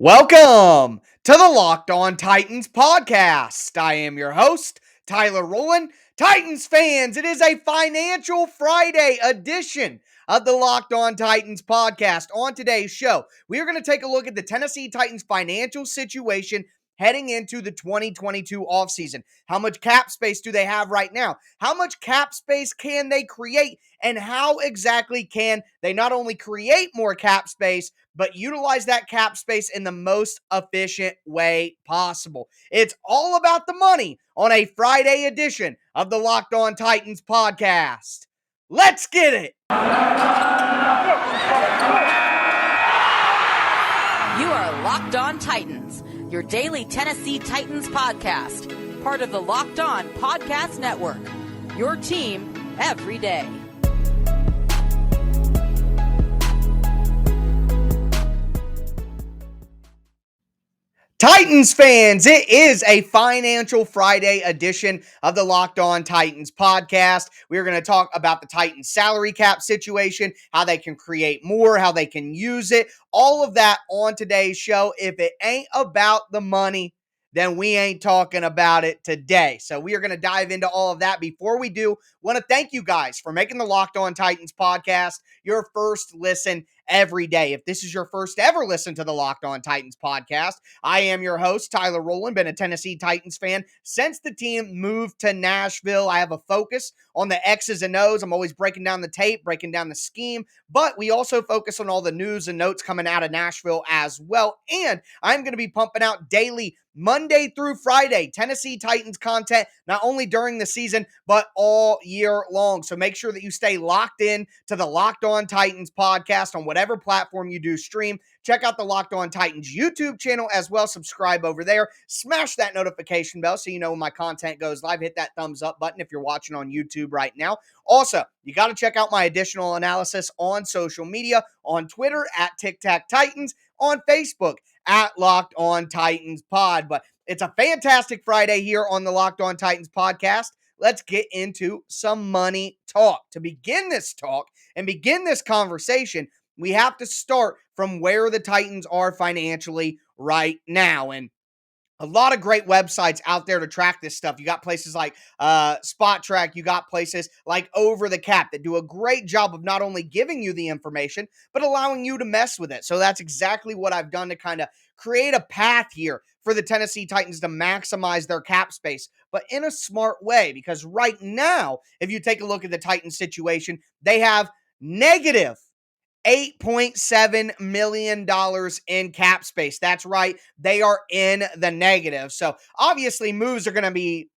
Welcome to the Locked On Titans podcast. I am your host, Tyler Rowland. Titans fans, it is a Financial Friday edition of the Locked On Titans podcast. On today's show, we are going to take a look at the Tennessee Titans financial situation heading into the 2022 offseason. How much cap space do they have right now? How much cap space can they create? And how exactly can they not only create more cap space, but utilize that cap space in the most efficient way possible? It's all about the money on a Friday edition of the Locked On Titans podcast. Let's get it. You are Locked On Titans, your daily Tennessee Titans podcast, part of the Locked On Podcast Network, your team every day. Titans fans, it is a Financial Friday edition of the Locked On Titans podcast. We're going to talk about the Titans salary cap situation, how they can create more, how they can use it, all of that on today's show. If it ain't about the money, then we ain't talking about it today. So we are going to dive into all of that. Before we do, want to thank you guys for making the Locked On Titans podcast your first listen every day. If this is your first ever listen to the Locked On Titans podcast, I am your host, Tyler Rowland, been a Tennessee Titans fan since the team moved to Nashville. I have a focus on the X's and O's. I'm always breaking down the tape, breaking down the scheme, but we also focus on all the news and notes coming out of Nashville as well. And I'm going to be pumping out daily, Monday through Friday, Tennessee Titans content, not only during the season, but all year long. So make sure that you stay locked in to the Locked On Titans podcast on whatever platform you do stream. Check out the Locked On Titans YouTube channel as well. Subscribe over there. Smash that notification bell so you know when my content goes live. Hit that thumbs up button if you're watching on YouTube right now. Also, you got to check out my additional analysis on social media, on Twitter at Tic Tac Titans, on Facebook at Locked On Titans Pod. But it's a fantastic Friday here on the Locked On Titans podcast. Let's get into some money talk. To begin this talk and begin this conversation, we have to start from where the Titans are financially right now. And a lot of great websites out there to track this stuff. You got places like Spot Track. You got places like Over the Cap that do a great job of not only giving you the information, but allowing you to mess with it. So that's exactly what I've done to kind of create a path here for the Tennessee Titans to maximize their cap space, but in a smart way. Because right now, if you take a look at the Titans situation, they have negative $8.7 million in cap space. That's right. They are in the negative. So obviously moves are going to be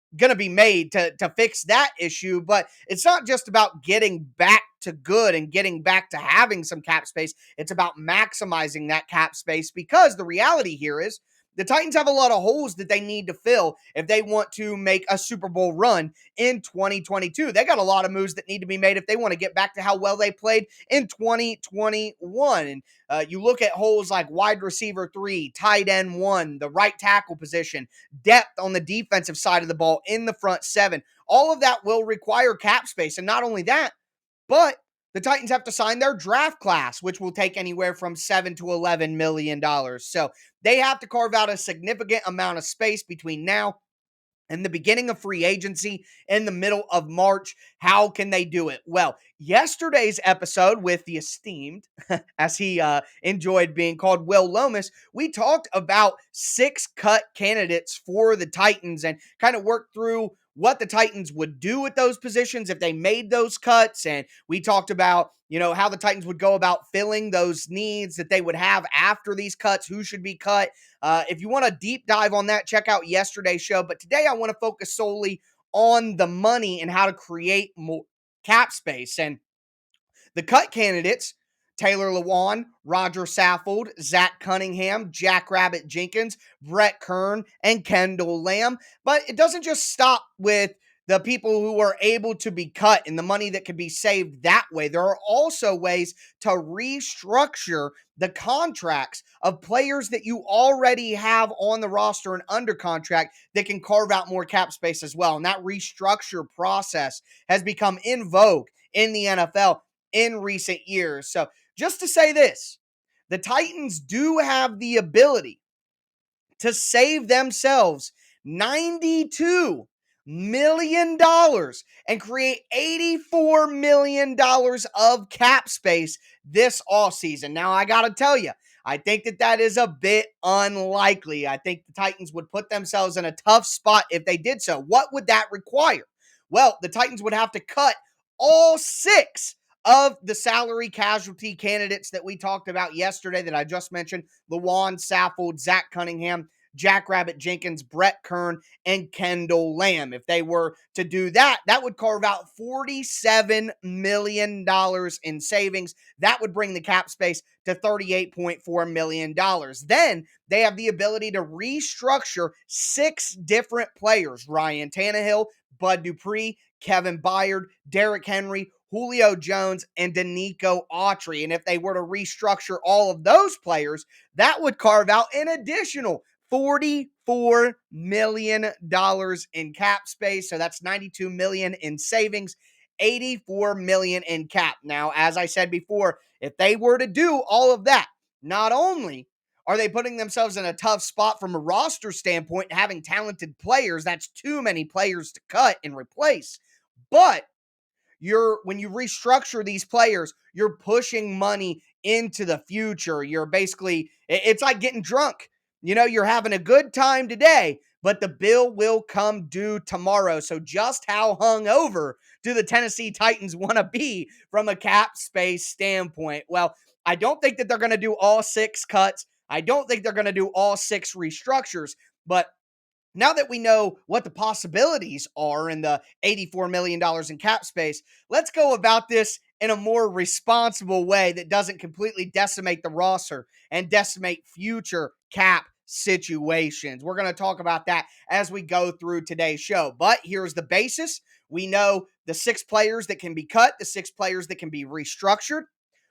made to fix that issue, but it's not just about getting back to good and getting back to having some cap space. It's about maximizing that cap space, because the reality here is the Titans have a lot of holes that they need to fill if they want to make a Super Bowl run in 2022. They got a lot of moves that need to be made if they want to get back to how well they played in 2021. And you look at holes like wide receiver 3, tight end 1, the right tackle position, depth on the defensive side of the ball in the front 7. All of that will require cap space. And not only that, but the Titans have to sign their draft class, which will take anywhere from $7 to $11 million. So they have to carve out a significant amount of space between now and the beginning of free agency in the middle of March. How can they do it? Well, yesterday's episode with the esteemed, as he enjoyed being called, Will Lomas, we talked about 6 cut candidates for the Titans and kind of worked through what the Titans would do with those positions if they made those cuts. And we talked about, how the Titans would go about filling those needs that they would have after these cuts, who should be cut. If you want a deep dive on that, check out yesterday's show. But today I want to focus solely on the money and how to create more cap space. And the cut candidates: Taylor Lewan, Roger Saffold, Zach Cunningham, Jackrabbit Jenkins, Brett Kern, and Kendall Lamb. But it doesn't just stop with the people who are able to be cut and the money that can be saved that way. There are also ways to restructure the contracts of players that you already have on the roster and under contract that can carve out more cap space as well. And that restructure process has become in vogue in the NFL in recent years. So just to say this, the Titans do have the ability to save themselves $92 million and create $84 million of cap space this offseason. Now, I got to tell you, I think that is a bit unlikely. I think the Titans would put themselves in a tough spot if they did so. What would that require? Well, the Titans would have to cut all six of the salary casualty candidates that we talked about yesterday that I just mentioned: Lawan Saffold, Zach Cunningham, Jackrabbit Jenkins, Brett Kern, and Kendall Lamb. If they were to do that, that would carve out $47 million in savings. That would bring the cap space to $38.4 million. Then they have the ability to restructure six different players: Ryan Tannehill, Bud Dupree, Kevin Byard, Derrick Henry, Julio Jones, and Danico Autry. And if they were to restructure all of those players, that would carve out an additional $44 million in cap space. So that's $92 million in savings, $84 million in cap. Now, as I said before, if they were to do all of that, not only are they putting themselves in a tough spot from a roster standpoint, having talented players, that's too many players to cut and replace, but when you restructure these players, you're pushing money into the future. You're basically, it's like getting drunk. You're having a good time today, but the bill will come due tomorrow. So just how hungover do the Tennessee Titans want to be from a cap space standpoint? Well, I don't think that they're going to do all six cuts. I don't think they're going to do all six restructures, but now that we know what the possibilities are in the $84 million in cap space, let's go about this in a more responsible way that doesn't completely decimate the roster and decimate future cap situations. We're going to talk about that as we go through today's show. But here's the basis. We know the six players that can be cut, the six players that can be restructured.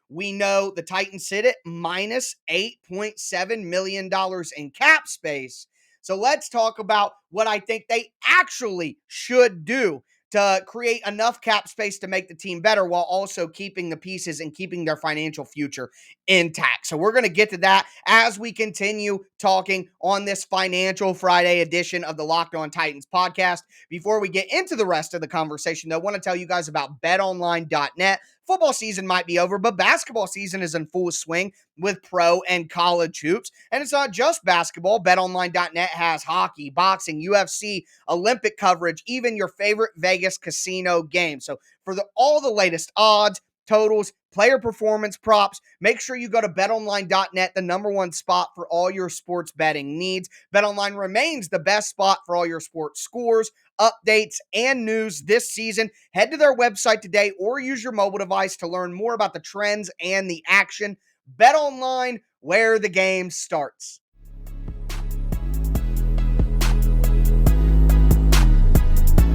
We know the Titans sit at minus $8.7 million in cap space. So let's talk about what I think they actually should do to create enough cap space to make the team better while also keeping the pieces and keeping their financial future intact. So we're going to get to that as we continue talking on this Financial Friday edition of the Locked On Titans podcast. Before we get into the rest of the conversation, though, I want to tell you guys about betonline.net. Football season might be over, but basketball season is in full swing with pro and college hoops. And it's not just basketball. BetOnline.net has hockey, boxing, UFC, Olympic coverage, even your favorite Vegas casino game. So for all the latest odds, totals, player performance props, make sure you go to betonline.net, the number one spot for all your sports betting needs. BetOnline remains the best spot for all your sports scores, updates, and news this season. Head to their website today or use your mobile device to learn more about the trends and the action. BetOnline, where the game starts.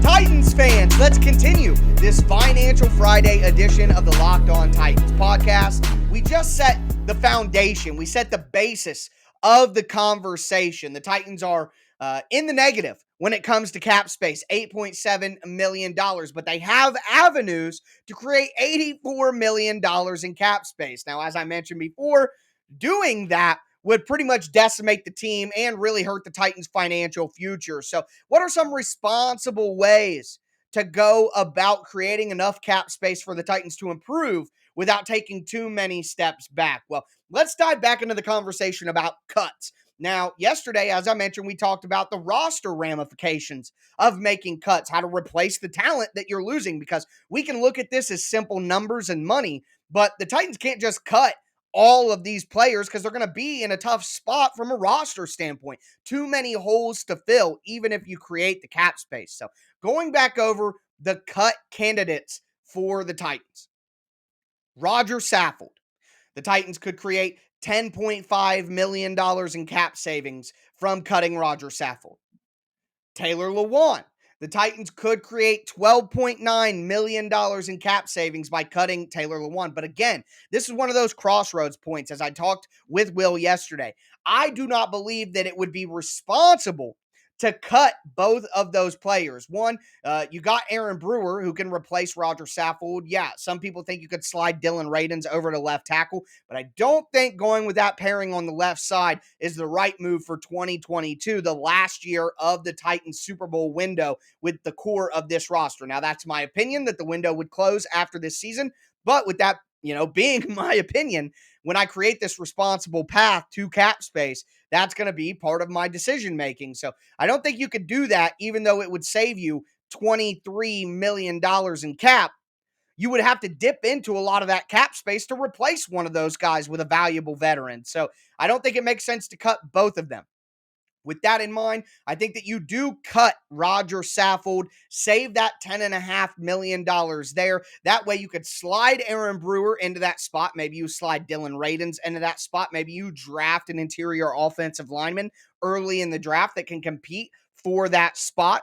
Titans fans, let's continue this Financial Friday edition of the Locked On Titans podcast. We just set the foundation. We set the basis of the conversation. The Titans are in the negative when it comes to cap space, $8.7 million, but they have avenues to create $84 million in cap space. Now, as I mentioned before, doing that would pretty much decimate the team and really hurt the Titans' financial future. So what are some responsible ways to go about creating enough cap space for the Titans to improve without taking too many steps back? Well, let's dive back into the conversation about cuts. Now, yesterday, as I mentioned, we talked about the roster ramifications of making cuts, how to replace the talent that you're losing, because we can look at this as simple numbers and money, but the Titans can't just cut all of these players because they're going to be in a tough spot from a roster standpoint. Too many holes to fill, even if you create the cap space. So going back over the cut candidates for the Titans. Roger Saffold. The Titans could create $10.5 million in cap savings from cutting Roger Saffold. Taylor Lewan. The Titans could create $12.9 million in cap savings by cutting Taylor Lewan. But again, this is one of those crossroads points, as I talked with Will yesterday. I do not believe that it would be responsible to cut both of those players. One, you got Aaron Brewer, who can replace Roger Saffold. Yeah, some people think you could slide Dylan Radins over to left tackle, but I don't think going with that pairing on the left side is the right move for 2022, the last year of the Titans Super Bowl window with the core of this roster. Now, that's my opinion that the window would close after this season, but with that, being my opinion, when I create this responsible path to cap space, that's going to be part of my decision making. So I don't think you could do that, even though it would save you $23 million in cap. You would have to dip into a lot of that cap space to replace one of those guys with a valuable veteran. So I don't think it makes sense to cut both of them. With that in mind, I think that you do cut Roger Saffold, save that $10.5 million there. That way you could slide Aaron Brewer into that spot. Maybe you slide Dylan Radins into that spot. Maybe you draft an interior offensive lineman early in the draft that can compete for that spot.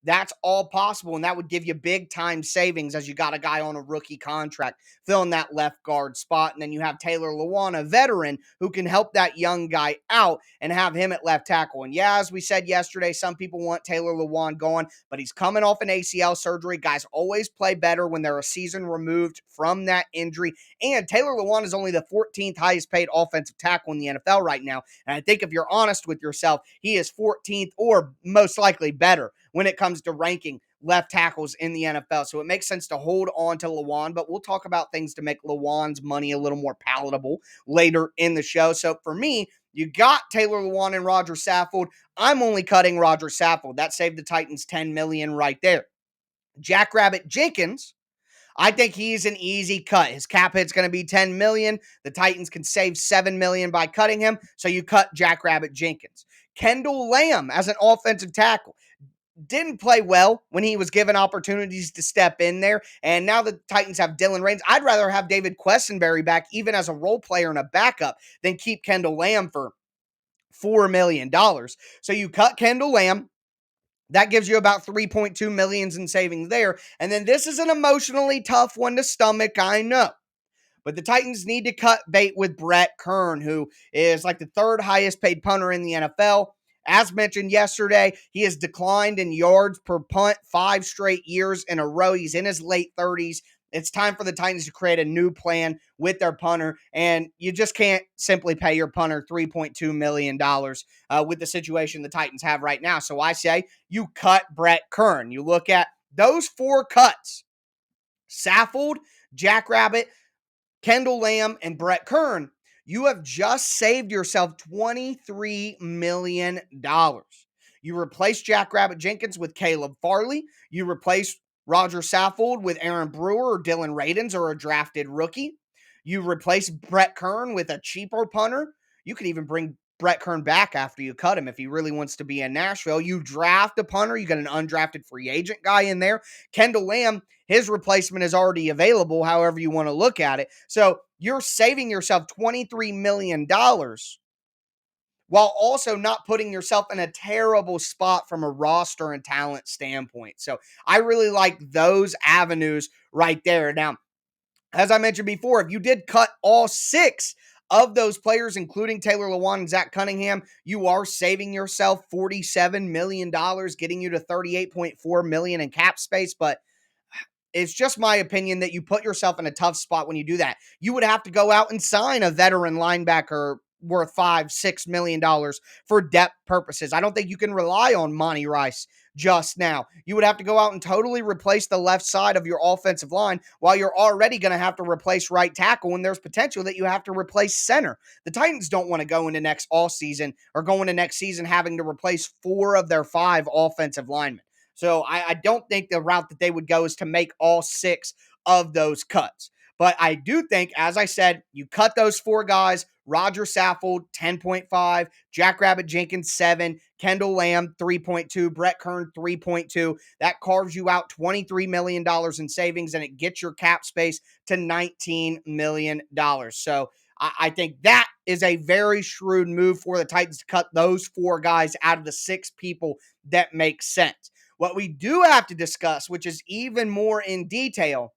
That's all possible, and that would give you big time savings as you got a guy on a rookie contract filling that left guard spot, and then you have Taylor Lewan, a veteran, who can help that young guy out and have him at left tackle. And yeah, as we said yesterday, some people want Taylor Lewan gone, but he's coming off an ACL surgery. Guys always play better when they're a season removed from that injury, and Taylor Lewan is only the 14th highest paid offensive tackle in the NFL right now, and I think if you're honest with yourself, he is 14th or most likely better when it comes to ranking left tackles in the NFL. So it makes sense to hold on to Lewan, but we'll talk about things to make Lewan's money a little more palatable later in the show. So for me, you got Taylor Lewan and Roger Saffold. I'm only cutting Roger Saffold. That saved the Titans $10 million right there. Jackrabbit Jenkins, I think he's an easy cut. His cap hit's going to be $10 million. The Titans can save $7 million by cutting him, so you cut Jackrabbit Jenkins. Kendall Lamb as an offensive tackle didn't play well when he was given opportunities to step in there. And now the Titans have Dylan Radins. I'd rather have David Questenberry back, even as a role player and a backup, than keep Kendall Lamb for $4 million. So you cut Kendall Lamb. That gives you about 3.2 million in savings there. And then this is an emotionally tough one to stomach, I know. But the Titans need to cut bait with Brett Kern, who is like the third highest paid punter in the NFL. As mentioned yesterday, he has declined in yards per punt 5 straight years in a row. He's in his late 30s. It's time for the Titans to create a new plan with their punter, and you just can't simply pay your punter $3.2 million with the situation the Titans have right now. So I say you cut Brett Kern. You look at those 4 cuts: Saffold, Jackrabbit, Kendall Lamb, and Brett Kern. You have just saved yourself $23 million. You replace Jackrabbit Jenkins with Caleb Farley. You replace Roger Saffold with Aaron Brewer or Dylan Radins or a drafted rookie. You replace Brett Kern with a cheaper punter. You could even bring Brett Kern back after you cut him if he really wants to be in Nashville. You draft a punter. You got an undrafted free agent guy in there. Kendall Lamb, his replacement is already available, however you want to look at it. So you're saving yourself $23 million while also not putting yourself in a terrible spot from a roster and talent standpoint. So I really like those avenues right there. Now, as I mentioned before, if you did cut all 6 of those players, including Taylor Lewan and Zach Cunningham, you are saving yourself $47 million, getting you to $38.4 million in cap space. But it's just my opinion that you put yourself in a tough spot when you do that. You would have to go out and sign a veteran linebacker worth $5-6 million for depth purposes. I don't think you can rely on Monty Rice just now. You would have to go out and totally replace the left side of your offensive line while you're already going to have to replace right tackle, and there's potential that you have to replace center. The Titans don't want to go into next offseason or go into next season having to replace 4 of their 5 offensive linemen. So I don't think the route that they would go is to make all 6 of those cuts. But I do think, as I said, you cut those 4 guys: Roger Saffold, 10.5, Jackrabbit Jenkins, 7, Kendall Lamb, 3.2, Brett Kern, 3.2. That carves you out $23 million in savings, and it gets your cap space to $19 million. So I think that is a very shrewd move for the Titans to cut those 4 guys out of the 6 people that make sense. What we do have to discuss, which is even more in detail,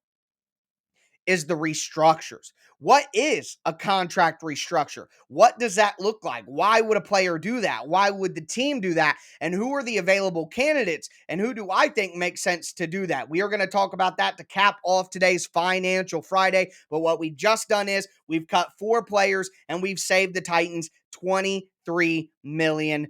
is the restructures. What is a contract restructure? What does that look like? Why would a player do that? Why would the team do that? And who are the available candidates? And who do I think makes sense to do that? We are going to talk about that to cap off today's Financial Friday. But what we've just done is we've cut 4 players and we've saved the Titans $23 million.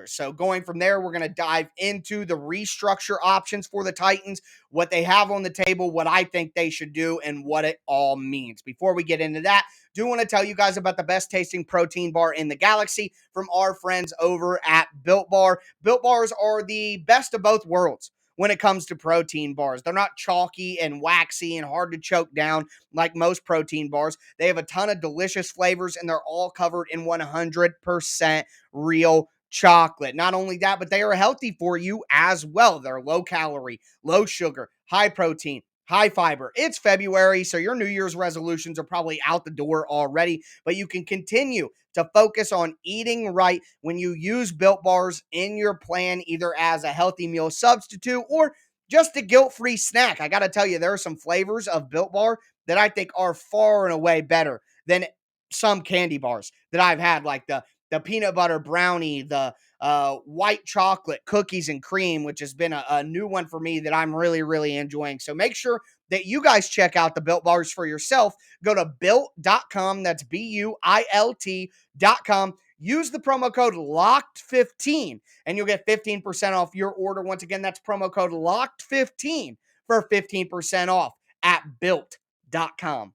So going from there, we're going to dive into the restructure options for the Titans, what they have on the table, what I think they should do, and what it all means. Before we get into that, do want to tell you guys about the best tasting protein bar in the galaxy from our friends over at Built Bar. Built Bars are the best of both worlds when it comes to protein bars. They're not chalky and waxy and hard to choke down like most protein bars. They have a ton of delicious flavors, and they're all covered in 100% real chocolate. Not only that, but they are healthy for you as well. They're low calorie, low sugar, high protein, high fiber. It's February, so your New Year's resolutions are probably out the door already, but you can continue to focus on eating right when you use Built Bars in your plan, either as a healthy meal substitute or just a guilt-free snack. I got to tell you, there are some flavors of Built Bar that I think are far and away better than some candy bars that I've had, like the peanut butter brownie, the white chocolate cookies and cream, which has been a new one for me that I'm really, really enjoying. So make sure that you guys check out the Built Bars for yourself. Go to built.com. That's BUILT.com. Use the promo code LOCKED15 and you'll get 15% off your order. Once again, that's promo code LOCKED15 for 15% off at built.com.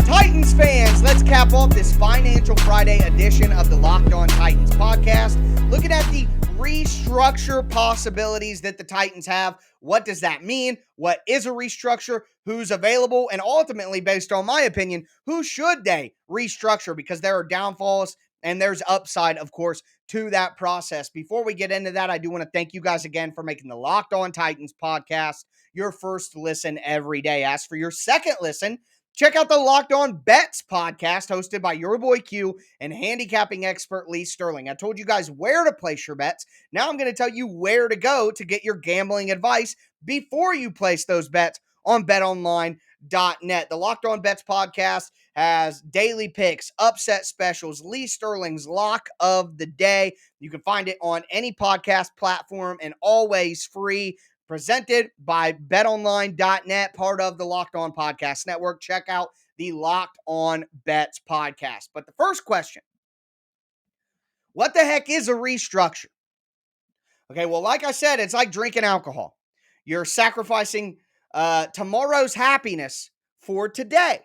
Titans fans, let's cap off this Financial Friday edition of the Locked On Titans podcast, looking at the restructure possibilities that the Titans have. What does that mean? What is a restructure? Who's available? And ultimately, based on my opinion, who should they restructure? Because there are downfalls and there's upside, of course, to that process. Before we get into that, I do want to thank you guys again for making the Locked On Titans podcast your first listen every day. As for your second listen, check out the Locked On Bets podcast hosted by your boy Q and handicapping expert Lee Sterling. I told you guys where to place your bets. Now I'm going to tell you where to go to get your gambling advice before you place those bets on betonline.net. The Locked On Bets podcast has daily picks, upset specials, Lee Sterling's lock of the day. You can find it on any podcast platform and always free. Presented by betonline.net, part of the Locked On Podcast Network. Check out the Locked On Bets podcast. But the first question, what the heck is a restructure? Okay, well, like I said, it's like drinking alcohol. You're sacrificing tomorrow's happiness for today.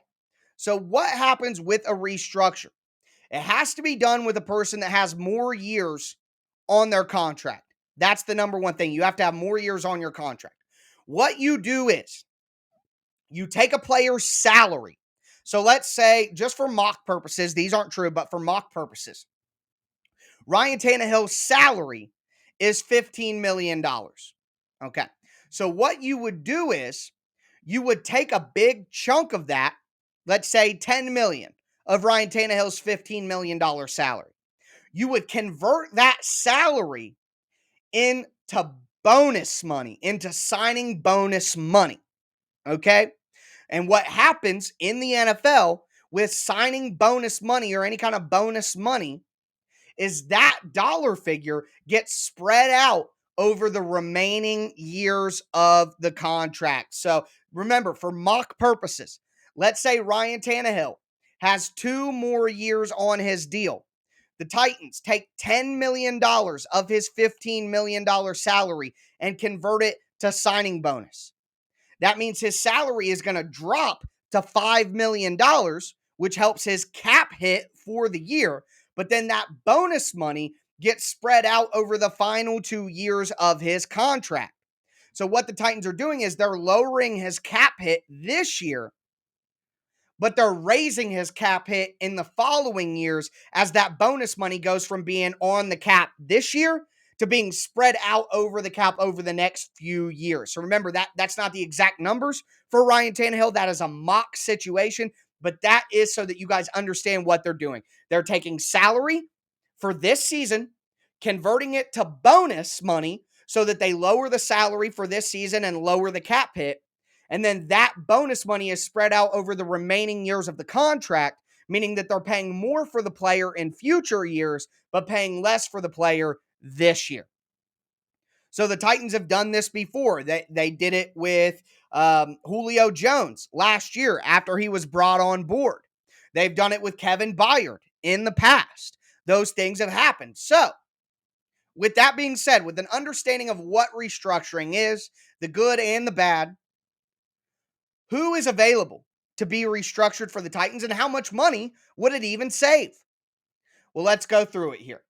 So what happens with a restructure? It has to be done with a person that has more years on their contract. That's the number one thing. You have to have more years on your contract. What you do is you take a player's salary. So let's say, just for mock purposes, these aren't true, but for mock purposes, Ryan Tannehill's salary is $15 million. Okay. So what you would do is you would take a big chunk of that, let's say $10 million of Ryan Tannehill's $15 million salary. You would convert that salary into bonus money, into signing bonus money, okay? And what happens in the NFL with signing bonus money or any kind of bonus money is that dollar figure gets spread out over the remaining years of the contract. So remember, for mock purposes, let's say Ryan Tannehill has 2 more years on his deal. The Titans take $10 million of his $15 million salary and convert it to signing bonus. That means his salary is going to drop to $5 million, which helps his cap hit for the year. But then that bonus money gets spread out over the final 2 years of his contract. So what the Titans are doing is they're lowering his cap hit this year, but they're raising his cap hit in the following years as that bonus money goes from being on the cap this year to being spread out over the cap over the next few years. So remember, that's not the exact numbers for Ryan Tannehill. That is a mock situation, but that is so that you guys understand what they're doing. They're taking salary for this season, converting it to bonus money so that they lower the salary for this season and lower the cap hit. And then that bonus money is spread out over the remaining years of the contract, meaning that they're paying more for the player in future years, but paying less for the player this year. So the Titans have done this before. They did it with Julio Jones last year after he was brought on board. They've done it with Kevin Byard in the past. Those things have happened. So, with that being said, with an understanding of what restructuring is, the good and the bad, who is available to be restructured for the Titans and how much money would it even save? Well, let's go through it here.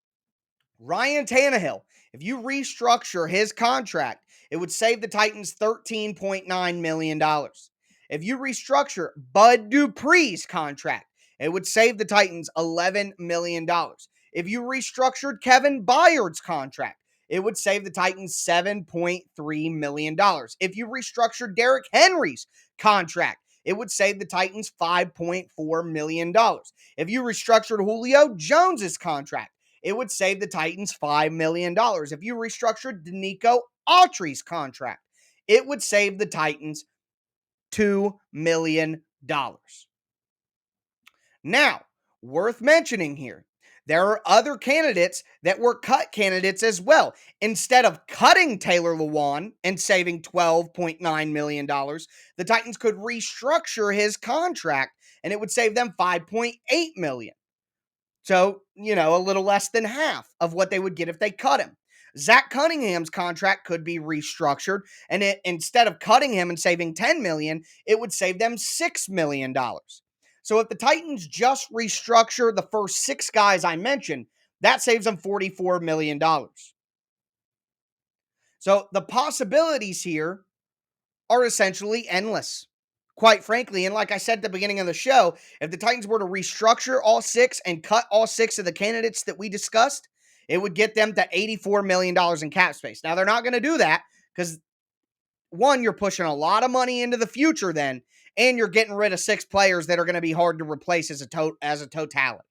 Ryan Tannehill, if you restructure his contract, it would save the Titans $13.9 million. If you restructure Bud Dupree's contract, it would save the Titans $11 million. If you restructured Kevin Byard's contract, it would save the Titans $7.3 million. If you restructured Derrick Henry's contract, it would save the Titans $5.4 million. If you restructured Julio Jones's contract, it would save the Titans $5 million. If you restructured Denico Autry's contract, it would save the Titans $2 million. Now, worth mentioning here, there are other candidates that were cut candidates as well. Instead of cutting Taylor Lewan and saving $12.9 million, the Titans could restructure his contract and it would save them $5.8 million. So, a little less than half of what they would get if they cut him. Zach Cunningham's contract could be restructured, and instead of cutting him and saving $10 million, it would save them $6 million. So if the Titans just restructure the first 6 guys I mentioned, that saves them $44 million. So the possibilities here are essentially endless, quite frankly. And like I said at the beginning of the show, if the Titans were to restructure all 6 and cut all 6 of the candidates that we discussed, it would get them to $84 million in cap space. Now, they're not going to do that because, one, you're pushing a lot of money into the future then, and you're getting rid of 6 players that are going to be hard to replace as a totality.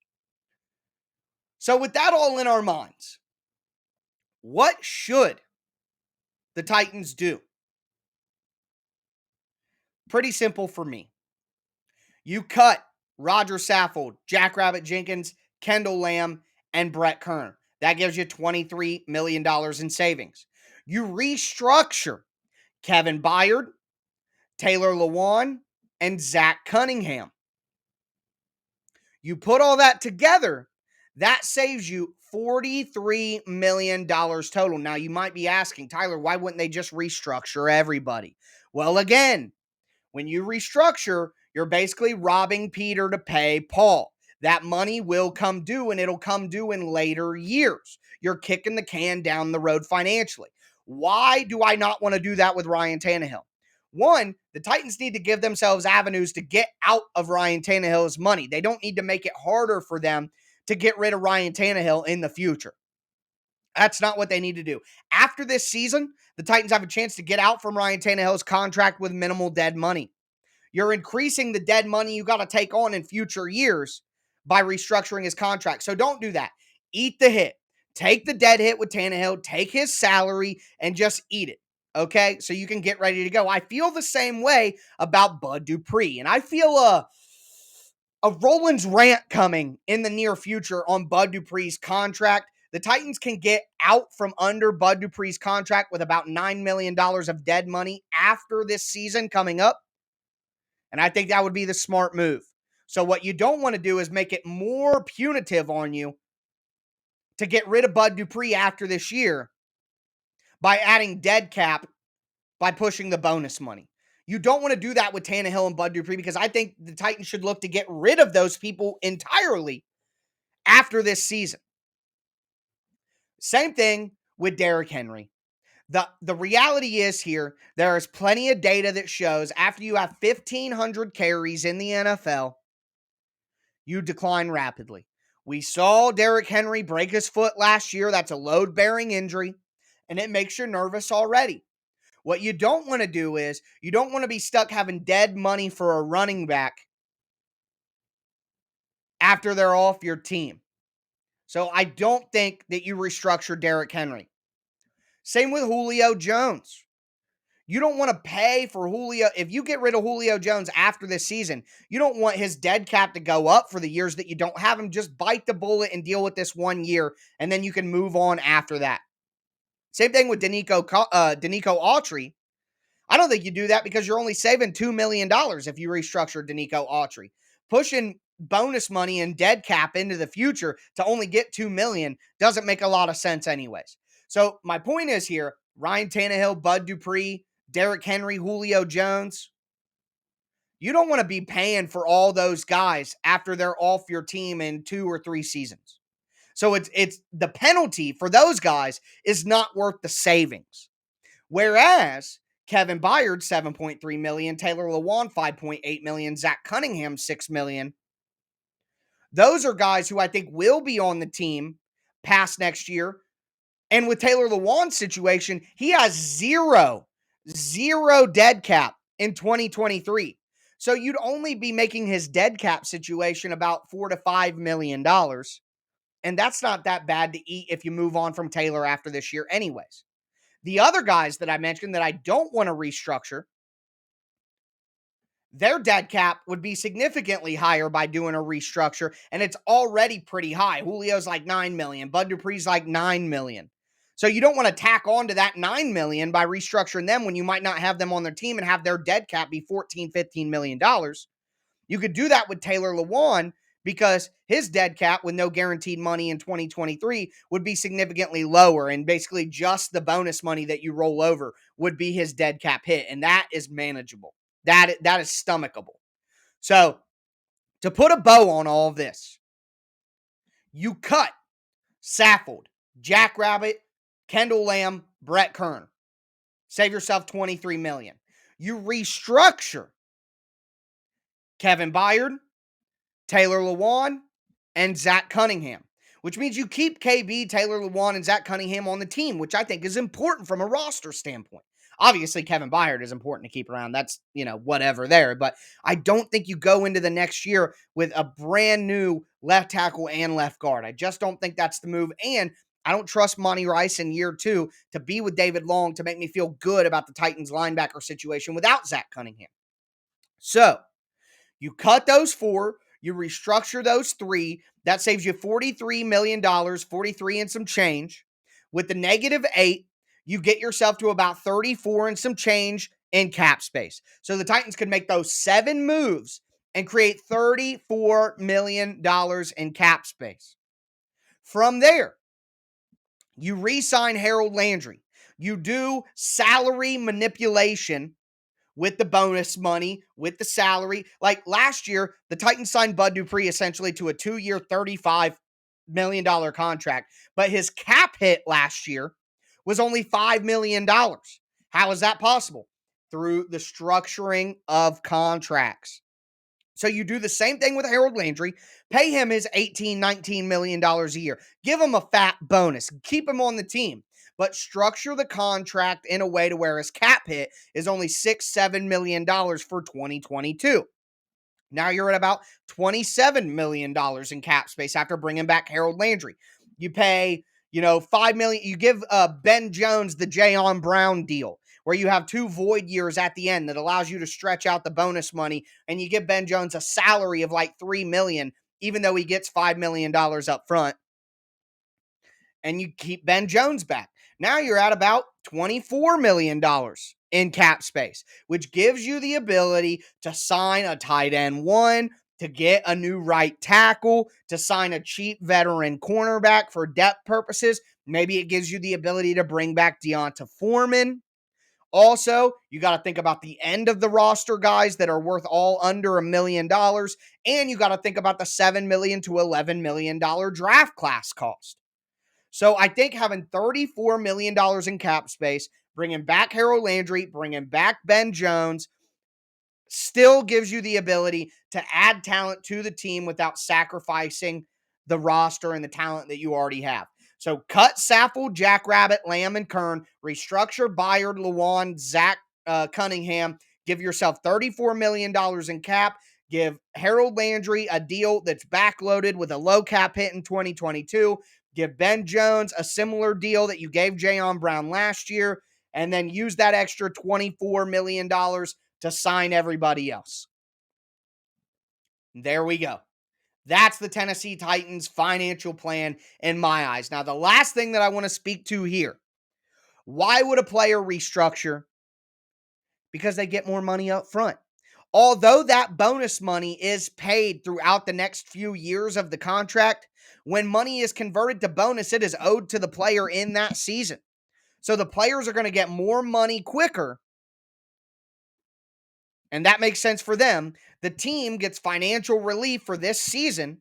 So with that all in our minds, what should the Titans do? Pretty simple for me. You cut Roger Saffold, Jackrabbit Jenkins, Kendall Lamb, and Brett Kern. That gives you $23 million in savings. You restructure Kevin Byard, Taylor Lewan, and Zach Cunningham. You put all that together, that saves you $43 million total. Now, you might be asking, Tyler, why wouldn't they just restructure everybody? Well, again, when you restructure, you're basically robbing Peter to pay Paul. That money will come due, and it'll come due in later years. You're kicking the can down the road financially. Why do I not want to do that with Ryan Tannehill? One, the Titans need to give themselves avenues to get out of Ryan Tannehill's money. They don't need to make it harder for them to get rid of Ryan Tannehill in the future. That's not what they need to do. After this season, the Titans have a chance to get out from Ryan Tannehill's contract with minimal dead money. You're increasing the dead money you got to take on in future years by restructuring his contract. So don't do that. Eat the hit. Take the dead hit with Tannehill, take his salary, and just eat it. Okay? So you can get ready to go. I feel the same way about Bud Dupree, and I feel a Rollins rant coming in the near future on Bud Dupree's contract. The Titans can get out from under Bud Dupree's contract with about $9 million of dead money after this season coming up. And I think that would be the smart move. So what you don't want to do is make it more punitive on you to get rid of Bud Dupree after this year by adding dead cap by pushing the bonus money. You don't want to do that with Tannehill and Bud Dupree because I think the Titans should look to get rid of those people entirely after this season. Same thing with Derrick Henry. The reality is here, there is plenty of data that shows after you have 1,500 carries in the NFL, you decline rapidly. We saw Derrick Henry break his foot last year. That's a load-bearing injury, and it makes you nervous already. What you don't want to do is you don't want to be stuck having dead money for a running back after they're off your team. So I don't think that you restructure Derrick Henry. Same with Julio Jones. You don't want to pay for Julio. If you get rid of Julio Jones after this season, you don't want his dead cap to go up for the years that you don't have him. Just bite the bullet and deal with this 1 year, and then you can move on after that. Same thing with Danico Autry. I don't think you do that because you're only saving $2 million if you restructure Danico Autry. Pushing bonus money and dead cap into the future to only get $2 million doesn't make a lot of sense anyways. So my point is here, Ryan Tannehill, Bud Dupree, Derrick Henry, Julio Jones, you don't want to be paying for all those guys after they're off your team in 2 or 3 seasons. So it's the penalty for those guys is not worth the savings. Whereas Kevin Byard, $7.3 million, Taylor Lewan, $5.8 million, Zach Cunningham, $6 million. Those are guys who I think will be on the team past next year. And with Taylor Lewan's situation, he has zero dead cap in 2023. So you'd only be making his dead cap situation about $4 to $5 million. And that's not that bad to eat if you move on from Taylor after this year anyways. The other guys that I mentioned that I don't want to restructure, their dead cap would be significantly higher by doing a restructure, and it's already pretty high. Julio's like $9 million. Bud Dupree's like $9 million. So you don't want to tack on to that $9 million by restructuring them when you might not have them on their team and have their dead cap be $14, $15 million. You could do that with Taylor Lewan because his dead cap with no guaranteed money in 2023 would be significantly lower, and basically just the bonus money that you roll over would be his dead cap hit, and that is manageable. That is stomachable. So to put a bow on all of this, you cut Saffold, Jackrabbit, Kendall Lamb, Brett Kern. Save yourself $23 million. You restructure Kevin Byard, Taylor Lewan, and Zach Cunningham, which means you keep KB, Taylor Lewan, and Zach Cunningham on the team, which I think is important from a roster standpoint. Obviously, Kevin Byard is important to keep around. That's, whatever there. But I don't think you go into the next year with a brand new left tackle and left guard. I just don't think that's the move. And I don't trust Monty Rice in year 2 to be with David Long to make me feel good about the Titans linebacker situation without Zach Cunningham. So you cut those 4, you restructure those 3. That saves you $43 million, 43 and some change. With the -8, you get yourself to about 34 and some change in cap space. So the Titans could make those 7 moves and create $34 million in cap space. From there, you re-sign Harold Landry. You do salary manipulation with the bonus money, with the salary. Like last year, the Titans signed Bud Dupree essentially to a 2-year, $35 million contract. But his cap hit last year was only $5 million. How is that possible? Through the structuring of contracts. So you do the same thing with Harold Landry. Pay him his $18, $19 million a year. Give him a fat bonus. Keep him on the team. But structure the contract in a way to where his cap hit is only $6, $7 million for 2022. Now you're at about $27 million in cap space after bringing back Harold Landry. You pay, $5 million. You give Ben Jones the Jayon Brown deal, where you have 2 void years at the end that allows you to stretch out the bonus money, and you give Ben Jones a salary of like $3 million, even though he gets $5 million up front. And you keep Ben Jones back. Now you're at about $24 million in cap space, which gives you the ability to sign a tight end 1, to get a new right tackle, to sign a cheap veteran cornerback for depth purposes. Maybe it gives you the ability to bring back Deonta Foreman. Also, you got to think about the end of the roster guys that are worth all under $1 million. And you got to think about the $7 million to $11 million draft class cost. So I think having $34 million in cap space, bringing back Harold Landry, bringing back Ben Jones, still gives you the ability to add talent to the team without sacrificing the roster and the talent that you already have. So cut Saffold, Jackrabbit, Lamb, and Kern, restructure Byard, Lewan, Zach Cunningham, give yourself $34 million in cap, give Harold Landry a deal that's backloaded with a low cap hit in 2022, Give Ben Jones a similar deal that you gave Jayon Brown last year, and then use that extra $24 million to sign everybody else. There we go. That's the Tennessee Titans financial plan in my eyes. Now, the last thing that I want to speak to here, why would a player restructure? Because they get more money up front. Although that bonus money is paid throughout the next few years of the contract, when money is converted to bonus, it is owed to the player in that season. So the players are going to get more money quicker, and that makes sense for them. The team gets financial relief for this season,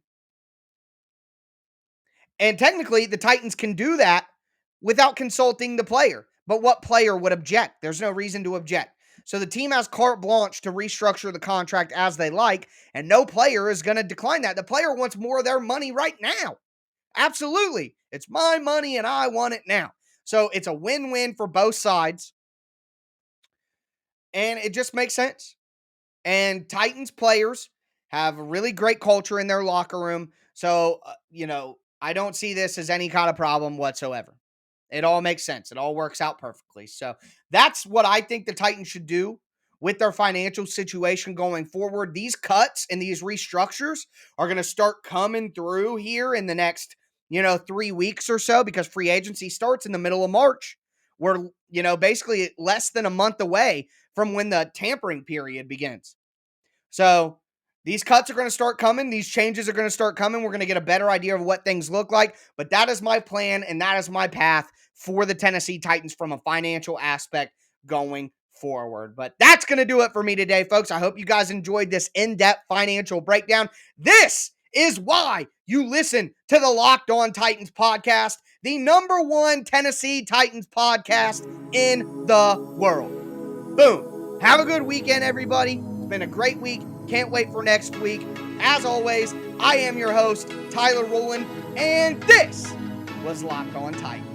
and technically the Titans can do that without consulting the player. But what player would object? There's no reason to object. So the team has carte blanche to restructure the contract as they like, and no player is going to decline that. The player wants more of their money right now. Absolutely. It's my money and I want it now. So it's a win-win for both sides. And it just makes sense. And Titans players have a really great culture in their locker room. So, I don't see this as any kind of problem whatsoever. It all makes sense. It all works out perfectly. So that's what I think the Titans should do with their financial situation going forward. These cuts and these restructures are going to start coming through here in the next, 3 weeks or so, because free agency starts in the middle of March. We're, basically less than a month away from when the tampering period begins. So these cuts are going to start coming. These changes are going to start coming. We're going to get a better idea of what things look like. But that is my plan, and that is my path for the Tennessee Titans from a financial aspect going forward. But that's going to do it for me today, folks. I hope you guys enjoyed this in-depth financial breakdown. This is why you listen to the Locked On Titans podcast, the #1 Tennessee Titans podcast in the world. Boom. Have a good weekend, everybody. It's been a great week. Can't wait for next week. As always, I am your host, Tyler Rowland, and this was Locked On Titans.